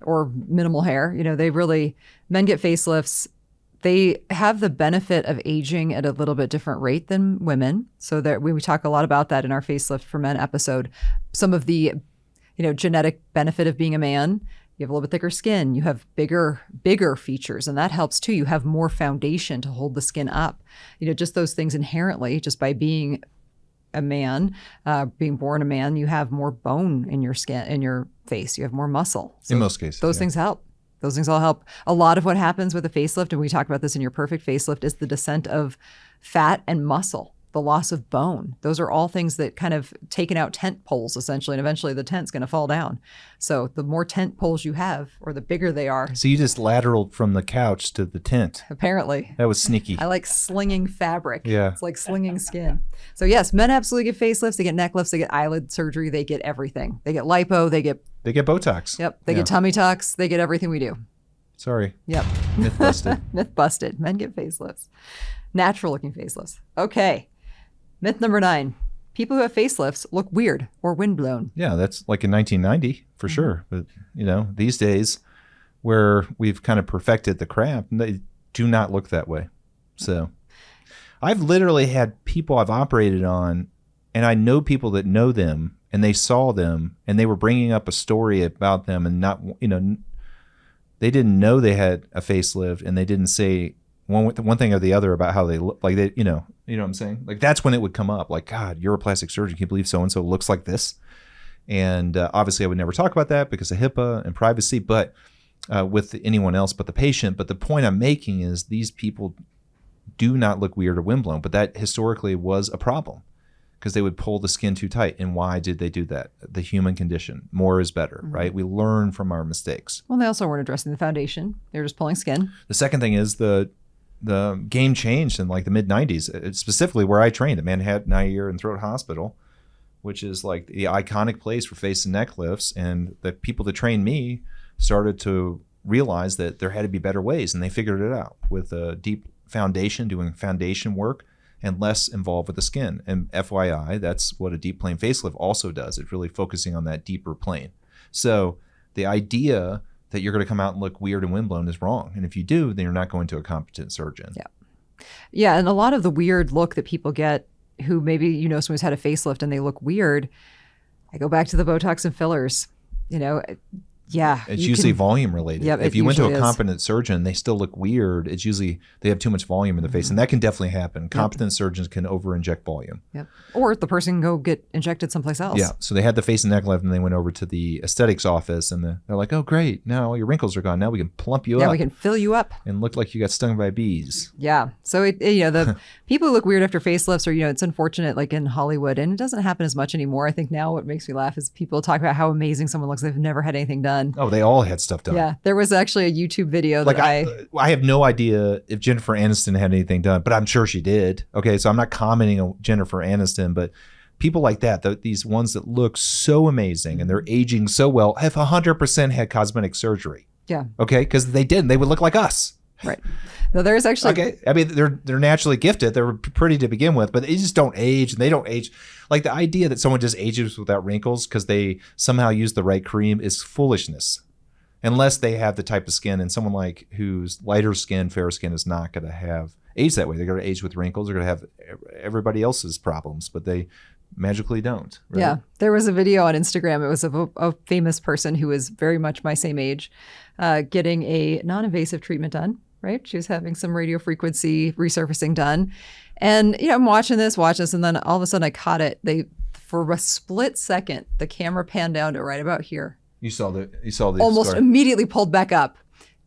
or minimal hair. Men get facelifts. They have the benefit of aging at a little bit different rate than women. So that we talk a lot about that in our Facelift for Men episode. Some of the, genetic benefit of being a man. You have a little bit thicker skin. You have bigger features, and that helps too. You have more foundation to hold the skin up. Just those things inherently, just by being a man, being born a man, you have more bone in your skin, in your face. You have more muscle. So in most cases, those things help. Those things all help. A lot of what happens with a facelift, and we talk about this in Your Perfect Facelift, is the descent of fat and muscle, the loss of bone. Those are all things that kind of taken out tent poles, essentially, and eventually the tent's going to fall down. So the more tent poles you have, or the bigger they are. So you just lateraled from the couch to the tent. Apparently. That was sneaky. I like slinging fabric. Yeah. It's like slinging skin. So yes, men absolutely get facelifts. They get neck lifts. They get eyelid surgery. They get everything. They get lipo. They get Botox. Yep. They get tummy tucks. They get everything we do. Sorry. Yep. Myth busted. Myth busted. Men get facelifts. Natural looking facelifts. Okay. Myth number 9. People who have facelifts look weird or windblown. Yeah, that's like in 1990 for sure. But, these days where we've kind of perfected the craft, they do not look that way. So I've literally had people I've operated on, and I know people that know them, and they saw them, and they were bringing up a story about them and not, they didn't know they had a facelift, and they didn't say one thing or the other about how they look. Like they, you know what I'm saying? Like that's when it would come up. Like, God, you're a plastic surgeon. Can you believe so and so looks like this? And obviously, I would never talk about that because of HIPAA and privacy, but with anyone else but the patient. But the point I'm making is these people do not look weird or windblown, but that historically was a problem because they would pull the skin too tight. And why did they do that? The human condition. More is better, right? We learn from our mistakes. Well, they also weren't addressing the foundation. They were just pulling skin. The second thing is the game changed in like the mid 90s, specifically where I trained at Manhattan Eye, Ear, and Throat Hospital, which is like the iconic place for face and neck lifts. And the people that trained me started to realize that there had to be better ways, and they figured it out with a deep foundation, doing foundation work, and less involved with the skin. And FYI, that's what a deep plane facelift also does. It's really focusing on that deeper plane. So the idea that you're going to come out and look weird and windblown is wrong. And if you do, then you're not going to a competent surgeon. Yeah. Yeah. And a lot of the weird look that people get who maybe, you know, someone's had a facelift and they look weird, I go back to the Botox and fillers, you know. Yeah. It's usually volume related. Yep, if you went to a competent surgeon, they still look weird. It's usually they have too much volume in the face. And that can definitely happen. Competent surgeons can over inject volume. Yep. Or the person can go get injected someplace else. Yeah. So they had the face and neck lift and they went over to the aesthetics office and they're like, oh, great. Now all your wrinkles are gone. Now we can plump you up. Yeah, we can fill you up. And look like you got stung by bees. Yeah. So, you know, the people who look weird after facelifts are, you know, it's unfortunate like in Hollywood. And it doesn't happen as much anymore. I think now what makes me laugh is people talk about how amazing someone looks. They've never had anything done. Oh, they all had stuff done. Yeah, there was actually a YouTube video that I have no idea if Jennifer Aniston had anything done, but I'm sure she did. Okay, so I'm not commenting on Jennifer Aniston, but people like that, these ones that look so amazing and they're aging so well, have 100% had cosmetic surgery. Yeah. Okay, because they didn't. They would look like us. Right. No, there's actually I mean, they're naturally gifted. They're pretty to begin with, but they just don't age, and they don't age. Like the idea that someone just ages without wrinkles because they somehow use the right cream is foolishness. Unless they have the type of skin, and someone like who's lighter skin, fairer skin is not going to have age that way. They're going to age with wrinkles. They're going to have everybody else's problems, but they magically don't. Right? Yeah. There was a video on Instagram. It was of a famous person who is very much my same age getting a non-invasive treatment done, right? She was having some radio frequency resurfacing done. And, you know, I'm watching this, and then all of a sudden I caught it. For a split second, the camera panned down to right about here. You saw the almost scar. Immediately pulled back up.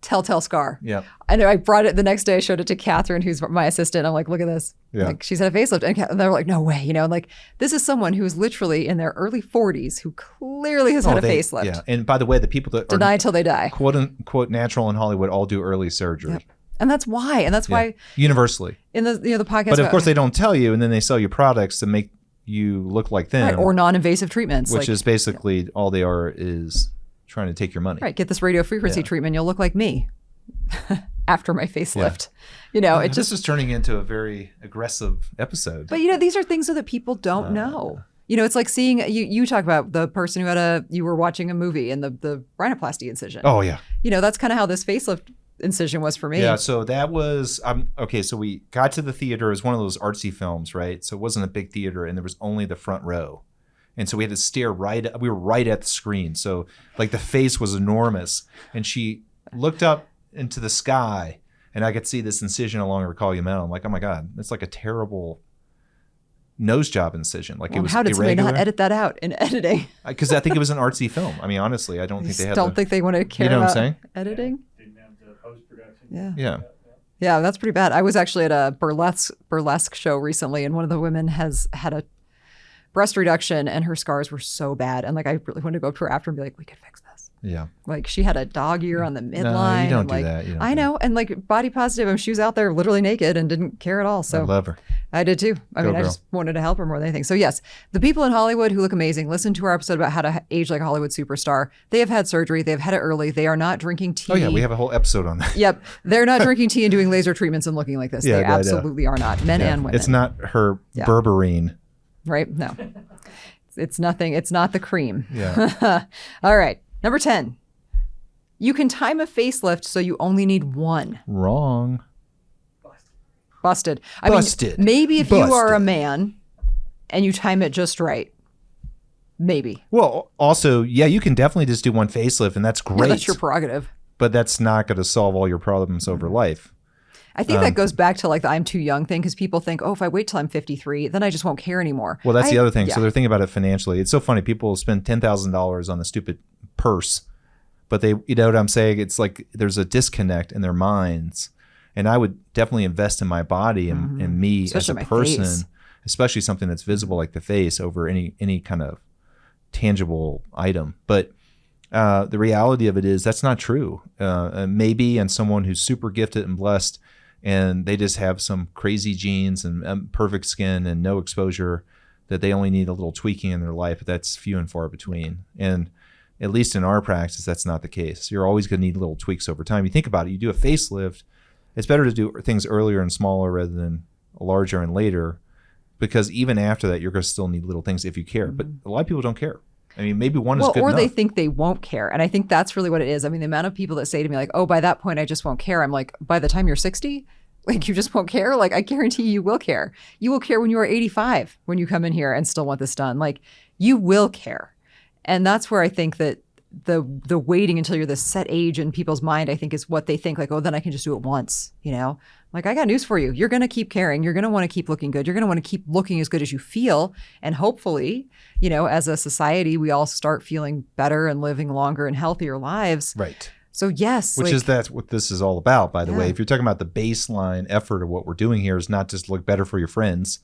Telltale scar. Yeah. I know. I brought it the next day. I showed it to Catherine, who's my assistant. I'm like, look at this. Yeah. Like, she's had a facelift. And they were like, no way. You know, and like, this is someone who is literally in their early 40s who clearly has had a facelift. Yeah. And by the way, the people that deny till they die, quote unquote, natural in Hollywood all do early surgery. Yep. And that's why. why universally in the the podcast. But of course, they don't tell you, and then they sell you products to make you look like them, right, or non-invasive treatments, which is basically all they are is trying to take your money. Right. Get this radio frequency treatment. You'll look like me after my facelift. You know, this is turning into a very aggressive episode. But, you know, these are things that people don't know. You know, it's like seeing you talk about the person who you were watching a movie and the rhinoplasty incision. Oh, yeah. You know, that's kind of how this facelift incision was for me. Yeah. So that was, okay. So we got to the theater. It was one of those artsy films, right? So it wasn't a big theater and there was only the front row. And so we had to stare we were right at the screen. So like the face was enormous. And she looked up into the sky and I could see this incision along her columella. I'm like, oh my God, that's like a terrible nose job incision. Like, it was how did irregular. Somebody not edit that out in editing? Because I think it was an artsy film. I mean, honestly, I don't think they had don't think they want to care about editing. Didn't have the post-production. Yeah, that's pretty bad. I was actually at a burlesque show recently, and one of the women has had a breast reduction and her scars were so bad. And like, I really wanted to go up to her after and be like, we could fix this. Yeah. Like, she had a dog ear on the midline. No, you don't and do like, that. I know. And like, body positive. And she was out there literally naked and didn't care at all. So I love her. I did too. I Go girl. I just wanted to help her more than anything. So yes, the people in Hollywood who look amazing, listen to our episode about how to age like a Hollywood superstar. They have had surgery. They've had it early. They are not drinking tea. Oh yeah, we have a whole episode on that. Yep. They're not drinking tea and doing laser treatments and looking like this. Yeah, they absolutely are not. Men and women. It's not her berberine. Right? No. It's nothing. It's not the cream. Yeah. All right. Number 10. You can time a facelift so you only need one. Wrong. Busted. Busted. I mean, maybe if you are a man and you time it just right. Maybe. Well, also, yeah, you can definitely just do one facelift, and that's great. Yeah, that's your prerogative. but that's not going to solve all your problems over life. I think that goes back to like the I'm too young thing, because people think, oh, if I wait till I'm 53, then I just won't care anymore. Well, that's the other thing. Yeah. So they're thinking about it financially. It's so funny. People spend $10,000 on a stupid purse, but they, you know what I'm saying? It's like there's a disconnect in their minds. And I would definitely invest in my body and me Especially as a my person, face. especially something that's visible like the face over any kind of tangible item. But the reality of it is that's not true. Maybe in someone who's super gifted and blessed, and they just have some crazy genes and perfect skin and no exposure, that they only need a little tweaking in their life. But that's few and far between. And at least in our practice, that's not the case. You're always going to need little tweaks over time. You think about it, you do a facelift, it's better to do things earlier and smaller rather than larger and later, because even after that, you're going to still need little things if you care. But a lot of people don't care. I mean, maybe one is good or enough. they think they won't care. And I think that's really what it is. I mean, the amount of people that say to me like, oh, by that point, I just won't care. I'm like, by the time you're 60, like you just won't care? Like I guarantee you will care. You will care when you are 85, when you come in here and still want this done. Like you will care. And that's where I think that the waiting until you're this set age in people's mind, I think is what they think like, oh, then I can just do it once, you know? Like I got news for you. You're going to keep caring. You're going to want to keep looking good. You're going to want to keep looking as good as you feel. And hopefully, you know, as a society, we all start feeling better and living longer and healthier lives. Right. So yes. Which is that's what this is all about, by the Yeah. way. If you're talking about the baseline effort of what we're doing here is not just look better for your friends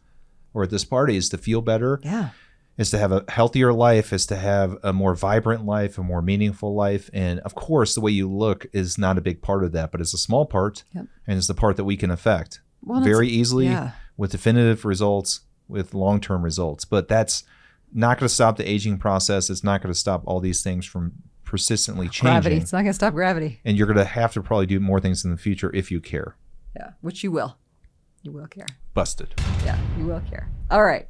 or at this party, is to feel better. Yeah. Is to have a healthier life, is to have a more vibrant life, a more meaningful life. And of course, the way you look is not a big part of that, but it's a small part. Yep. And it's the part that we can affect Well, very easily yeah. with definitive results, with long-term results. But that's not going to stop the aging process. It's not going to stop all these things from persistently changing. Gravity. It's not going to stop gravity. And you're going to have to probably do more things in the future if you care. Yeah. Which you will. You will care. Busted. Yeah. You will care. All right.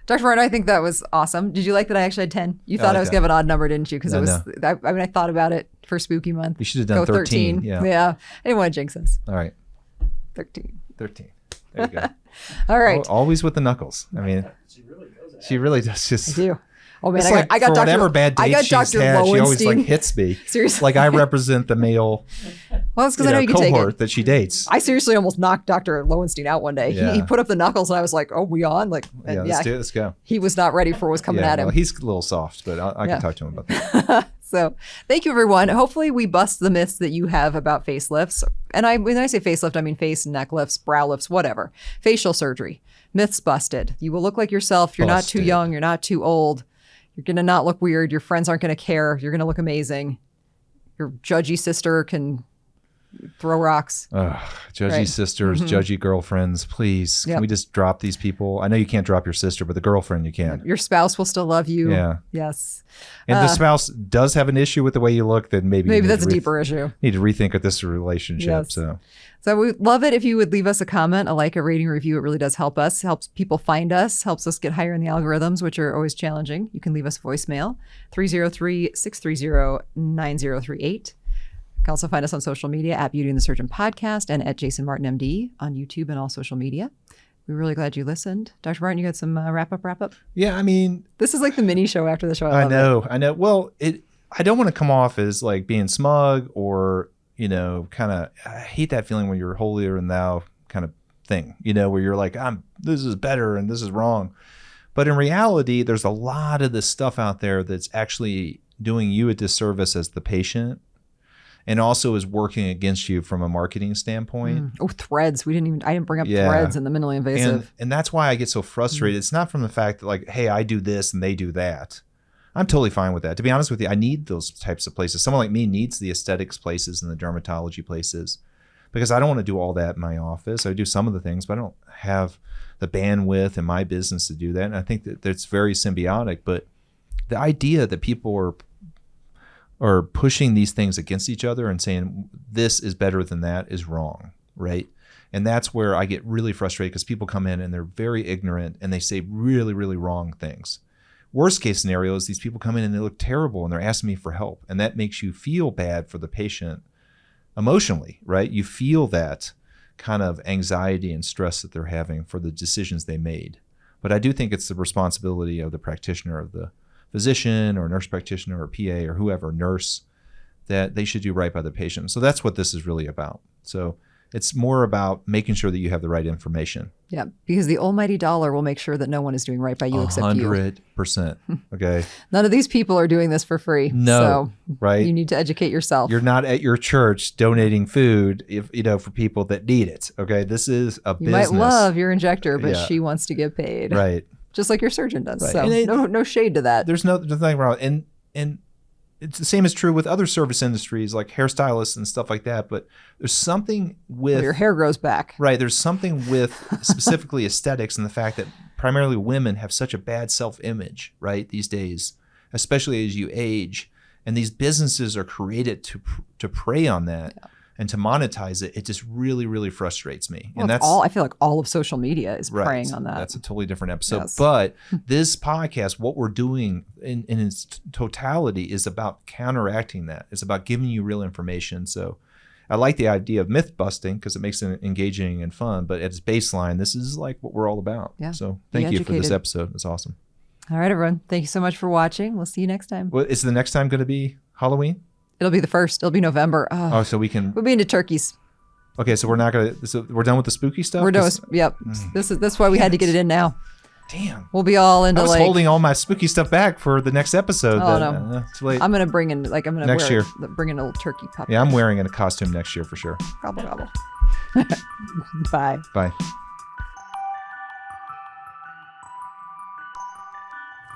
Dr. Martin, I think that was awesome. Did you like that I actually had 10? You thought I was going to have an odd number, didn't you? Because No, it was, I mean, I thought about it for spooky month. You should have done Go 13. Yeah. Yeah. I didn't want to jinx us. All right. 13. 13. There you go. All right. Always with the knuckles. I mean, She really does that. she really does just. I do. Oh man, It's I like got for Dr. whatever bad I got dates she's Dr. had, she always Lowenstein. like hits me. Seriously. Like I represent the male Well, it's because I know you can take cohort it. that she dates. I seriously almost knocked Dr. Lowenstein out one day. Yeah. He put up the knuckles and I was like, oh, we on? Like, Yeah, and let's do it. Let's go. he was not ready for what was coming at him. Well, he's a little soft, but I Yeah. can talk to him about that. So thank you, everyone. Hopefully we bust the myths that you have about facelifts. And when I say facelift, I mean face, neck lifts, brow lifts, whatever. Facial surgery. Myths busted. You will look like yourself. You're not too Busted. young. You're not too old. You're going to not look weird. Your friends aren't going to care. You're going to look amazing. Your judgy sister can throw rocks. Judgy Right. sisters, judgy girlfriends, please. Can Yep. we just drop these people? I know you can't drop your sister, but the girlfriend you can. Your spouse will still love you. Yeah. Yes. And the spouse does have an issue with the way you look, then maybe you need Maybe that's to a deeper issue. need to rethink this relationship. Yes. So So we'd love it if you would leave us a comment, a like, a rating, review. It really does help us, helps people find us, helps us get higher in the algorithms, which are always challenging. You can leave us voicemail, 303-630-9038. You can also find us on social media at Beauty and the Surgeon Podcast and at Jason Martin MD on YouTube and all social media. We're really glad you listened. Dr. Martin, you got some wrap up? yeah, I mean, This is like the mini show after the show. I love it. know. Well, I don't want to come off as like being smug or, kind of, I hate that feeling when you're holier than thou kind of thing, where you're like, this is better and this is wrong. But in reality, there's a lot of this stuff out there that's actually doing you a disservice as the patient and also is working against you from a marketing standpoint. Oh, threads. I didn't bring up Yeah. threads in the minimally invasive. And that's why I get so frustrated. It's not from the fact that like, hey, I do this and they do that. I'm totally fine with that. To be honest with you, I need those types of places. Someone like me needs the aesthetics places and the dermatology places because I don't want to do all that in my office. I do some of the things, but I don't have the bandwidth in my business to do that. And I think that that's very symbiotic. But the idea that people are pushing these things against each other and saying this is better than that is wrong, right? And that's where I get really frustrated because people come in and they're very ignorant and they say really, really wrong things. Worst case scenario is these people come in and they look terrible and they're asking me for help. And that makes you feel bad for the patient emotionally, right? You feel that kind of anxiety and stress that they're having for the decisions they made. But I do think it's the responsibility of the practitioner, of the physician or nurse practitioner or PA or whoever, nurse, that they should do right by the patient. So that's what this is really about. So it's more about making sure that you have the right information. Yeah, because the almighty dollar will make sure that no one is doing right by you except you. 100%. Okay. None of these people are doing this for free. No, so right? You need to educate yourself. You're not at your church donating food, if for people that need it. Okay, this is a you business. might love your injector, but Yeah. she wants to get paid. Right. Just like your surgeon does. Right. So no shade to that. There's nothing wrong. And it's the same is true with other service industries like hairstylists and stuff like that. But there's something with Your hair grows back. right. There's something with specifically aesthetics and the fact that primarily women have such a bad self-image, right, these days, especially as you age. And these businesses are created to prey on that and to monetize it. It just really, really frustrates me. Well, and that's I feel like all of social media is right. preying on that. That's a totally different episode. Yes. But this podcast, what we're doing in its totality is about counteracting that. It's about giving you real information. So I like the idea of myth busting because it makes it engaging and fun. But at its baseline, this is like what we're all about. Yeah. So Be thank you for this educated. episode. It's awesome. All right, everyone. Thank you so much for watching. We'll see you next time. Well, is the next time going to be Halloween? It'll be the 1st. It'll be November. Oh, so we can. We'll be into turkeys. Okay, so we're not going to. So we're done with the spooky stuff? We're done. 'Cause- Yep. That's why we had to get it in now. Damn. We'll be all into I was like. holding all my spooky stuff back for the next episode. Oh, but, no. it's late. I'm gonna bring in Next year. bring in a little turkey pup. Yeah, I'm wearing a costume next year for sure. Gobble gobble. Bye. Bye.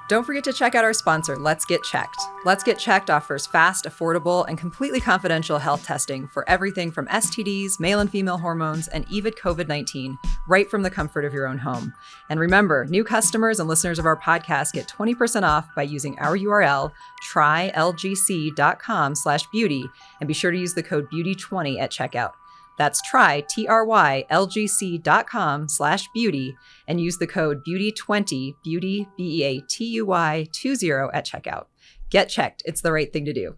Don't forget to check out our sponsor, Let's Get Checked. Let's Get Checked offers fast, affordable, and completely confidential health testing for everything from STDs, male and female hormones, and even COVID-19, right from the comfort of your own home. And remember, new customers and listeners of our podcast get 20% off by using our URL, trylgc.com/beauty, and be sure to use the code BEAUTY20 at checkout. That's trylgc.com/beauty and use the code BEAUTY20, beauty, BEATUY 20 at checkout. Get checked. It's the right thing to do.